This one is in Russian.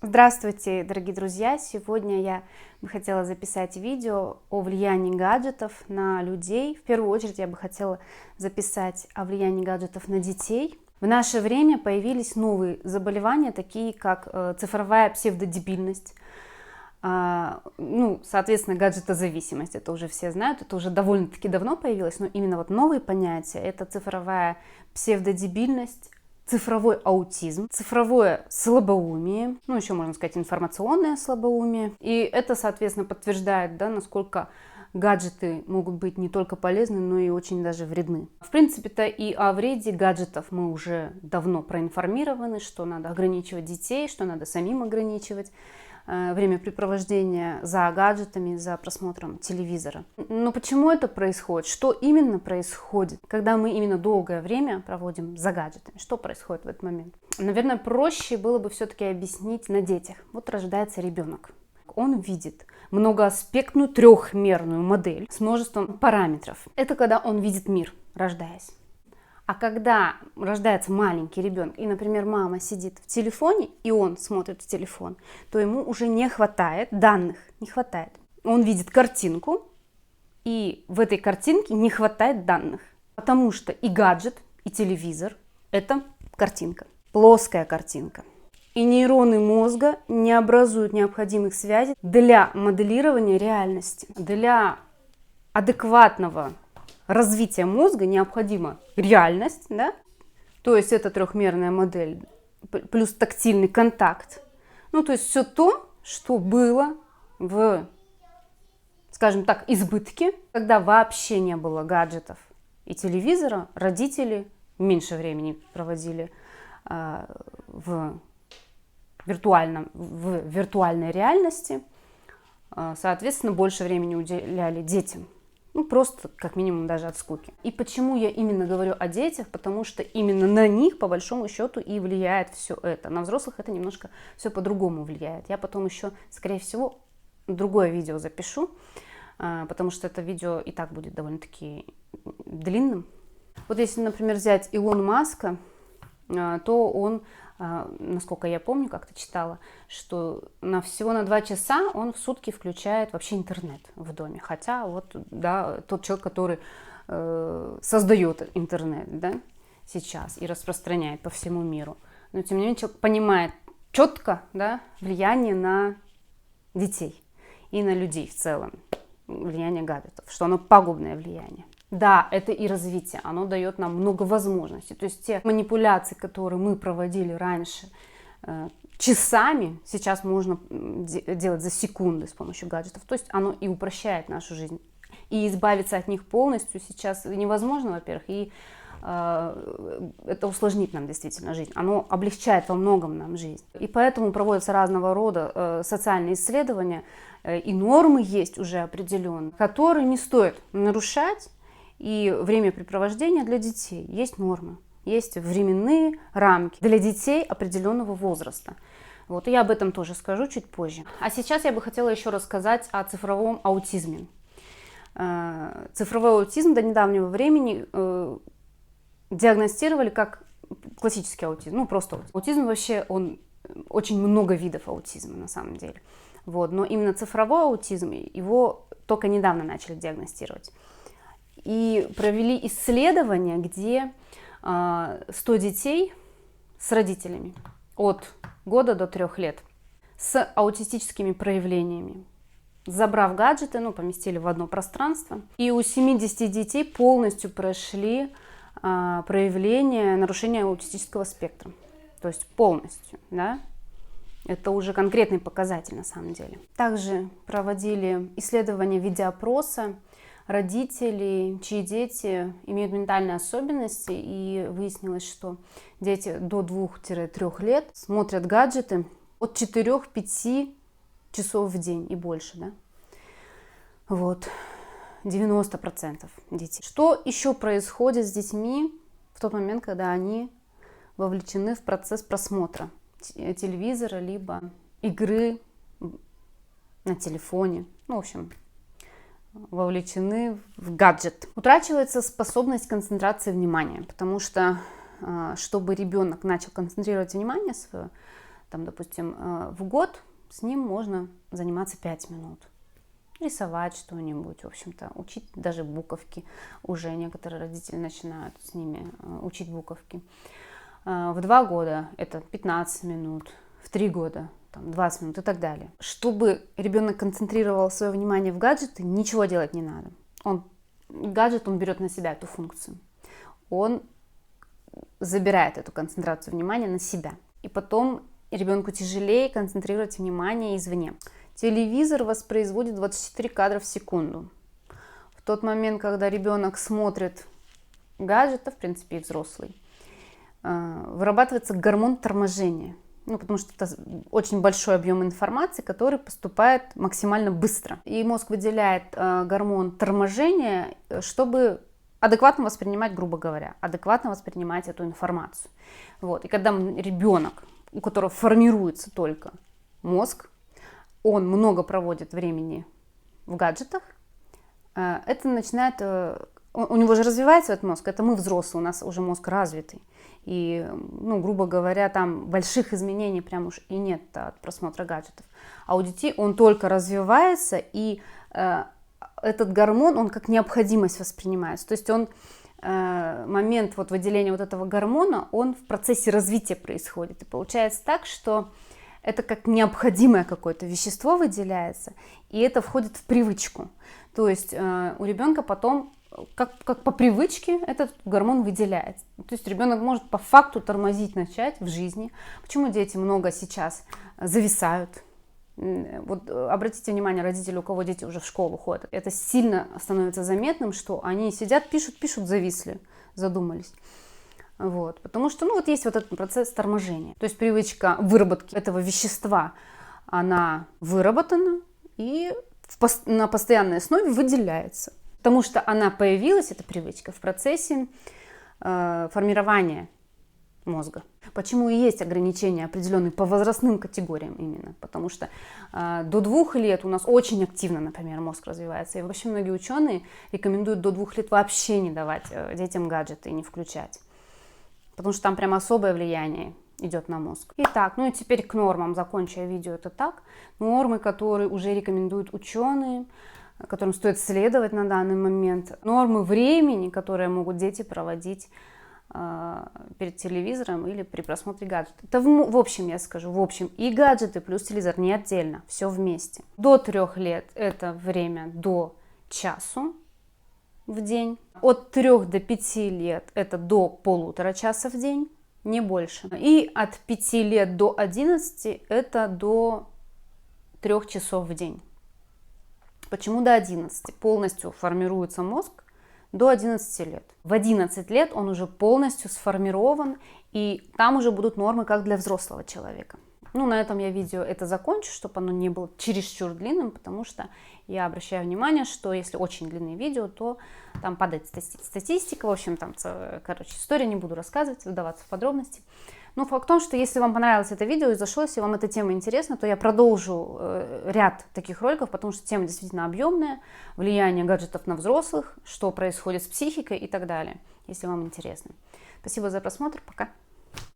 Здравствуйте, дорогие друзья! Сегодня я бы хотела записать видео о влиянии гаджетов на людей. В первую очередь я бы хотела записать о влиянии гаджетов на детей. В наше время появились новые заболевания, такие как цифровая псевдодебильность, соответственно, гаджетозависимость. Это уже все знают, это уже довольно-таки давно появилось, но именно вот новые понятия — это цифровая псевдодебильность, цифровой аутизм, цифровое слабоумие, еще можно сказать информационное слабоумие. И это, соответственно, подтверждает, насколько гаджеты могут быть не только полезны, но и очень даже вредны. В принципе-то и о вреде гаджетов мы уже давно проинформированы, что надо ограничивать детей, что надо самим ограничивать времяпрепровождение за гаджетами, за просмотром телевизора. Но почему это происходит? Что именно происходит, когда мы именно долгое время проводим за гаджетами? Что происходит в этот момент? Наверное, проще было бы все-таки объяснить на детях. Вот рождается ребенок. Он видит многоаспектную трехмерную модель с множеством параметров. Это когда он видит мир, рождаясь. А когда рождается маленький ребенок, и, например, мама сидит в телефоне, и он смотрит в телефон, то ему уже не хватает данных, не хватает. Он видит картинку, и в этой картинке не хватает данных, потому что и гаджет, и телевизор – это картинка, плоская картинка. И нейроны мозга не образуют необходимых связей для моделирования реальности, для адекватного развития мозга необходима реальность, то есть это трехмерная модель, плюс тактильный контакт. То есть все то, что было в, скажем так, избытке, когда вообще не было гаджетов и телевизора, родители меньше времени проводили в виртуальной реальности, соответственно, больше времени уделяли детям. Просто как минимум даже от скуки. И почему я именно говорю о детях? Потому что именно на них, по большому счету, и влияет все это. На взрослых это немножко все по-другому влияет. Я потом еще, скорее всего, другое видео запишу, потому что это видео и так будет довольно-таки длинным. Вот если, например, взять Илона Маска, то он, насколько я помню, как-то читала, что всего на 2 часа он в сутки включает вообще интернет в доме. Хотя тот человек, который создает интернет сейчас и распространяет по всему миру. Но тем не менее человек понимает четко влияние на детей и на людей в целом. Влияние гаджетов, что оно пагубное влияние. Да, это и развитие, оно дает нам много возможностей. То есть те манипуляции, которые мы проводили раньше часами, сейчас можно делать за секунды с помощью гаджетов. То есть оно и упрощает нашу жизнь. И избавиться от них полностью сейчас невозможно, во-первых, и это усложнит нам действительно жизнь. Оно облегчает во многом нам жизнь. И поэтому проводятся разного рода социальные исследования, и нормы есть уже определенные, которые не стоит нарушать. И времяпрепровождение для детей есть нормы, есть временные рамки для детей определенного возраста. И я об этом тоже скажу чуть позже. А сейчас я бы хотела еще рассказать о цифровом аутизме. Цифровой аутизм до недавнего времени диагностировали как классический аутизм, просто аутизм. Аутизм вообще, он очень много видов аутизма на самом деле. Но именно цифровой аутизм, его только недавно начали диагностировать. И провели исследования, где 100 детей с родителями от года до 3 лет с аутистическими проявлениями, забрав гаджеты, поместили в одно пространство. И у 70 детей полностью прошли проявления нарушения аутистического спектра. То есть полностью, Это уже конкретный показатель на самом деле. Также проводили исследования в виде опроса родителей, чьи дети имеют ментальные особенности, и выяснилось, что дети до 2-3 лет смотрят гаджеты от 4-5 часов в день и больше, 90% детей. Что еще происходит с детьми в тот момент, когда они вовлечены в процесс просмотра телевизора, либо игры на телефоне, вовлечены в гаджет? Утрачивается способность концентрации внимания, потому что, чтобы ребенок начал концентрировать внимание свое, там, допустим, в год с ним можно заниматься 5 минут. Рисовать что-нибудь, в общем-то, учить даже буковки. Уже некоторые родители начинают с ними учить буковки. В 2 года это 15 минут, в 3 года там, 20 минут и так далее. Чтобы ребенок концентрировал свое внимание в гаджеты, ничего делать не надо. Гаджет, он берет на себя эту функцию. Он забирает эту концентрацию внимания на себя. И потом ребенку тяжелее концентрировать внимание извне. Телевизор воспроизводит 24 кадра в секунду. В тот момент, когда ребенок смотрит гаджеты, в принципе, и взрослый, вырабатывается гормон торможения. Потому что это очень большой объем информации, который поступает максимально быстро. И мозг выделяет гормон торможения, чтобы адекватно воспринимать, грубо говоря, адекватно воспринимать эту информацию. Вот. И когда ребенок, у которого формируется только мозг, он много проводит времени в гаджетах, это начинает... У него же развивается этот мозг, это мы взрослые, у нас уже мозг развитый. И, грубо говоря, там больших изменений прям уж и нет от просмотра гаджетов. А у детей он только развивается, и этот гормон, он как необходимость воспринимается. То есть момент выделения этого гормона, он в процессе развития происходит. И получается так, что это как необходимое какое-то вещество выделяется, и это входит в привычку. То есть у ребенка потом, как по привычке, этот гормон выделяется. То есть ребенок может по факту тормозить начать в жизни. Почему дети много сейчас зависают? Вот обратите внимание, родители, у кого дети уже в школу ходят, это сильно становится заметным, что они сидят, пишут, зависли, задумались. Вот, потому что, есть этот процесс торможения. То есть привычка выработки этого вещества, она выработана и на постоянной основе выделяется. Потому что она появилась, эта привычка, в процессе формирования мозга. Почему и есть ограничения определенные по возрастным категориям именно. Потому что до 2 лет у нас очень активно, например, мозг развивается. И вообще многие ученые рекомендуют до 2 лет вообще не давать детям гаджеты и не включать. Потому что там прям особое влияние идет на мозг. Итак, и теперь к нормам. Закончу я видео это так. Нормы, которые уже рекомендуют ученые, которым стоит следовать на данный момент. Нормы времени, которые могут дети проводить перед телевизором или при просмотре гаджетов. Это в общем, я скажу, и гаджеты плюс телевизор, не отдельно, все вместе. До 3 лет это время до часу в день. От 3 до 5 лет это до 1,5 часа в день, не больше. И от 5 лет до 11 это до 3 часов в день. Почему до 11? Полностью формируется мозг до 11 лет. В 11 лет он уже полностью сформирован, и там уже будут нормы, как для взрослого человека. На этом я видео это закончу, чтобы оно не было чересчур длинным, потому что я обращаю внимание, что если очень длинные видео, то там падает статистика, в общем, история, не буду рассказывать, вдаваться в подробности. Но факт в том, что если вам понравилось это видео и зашло, если вам эта тема интересна, то я продолжу ряд таких роликов, потому что тема действительно объемная, влияние гаджетов на взрослых, что происходит с психикой и так далее, если вам интересно. Спасибо за просмотр, пока!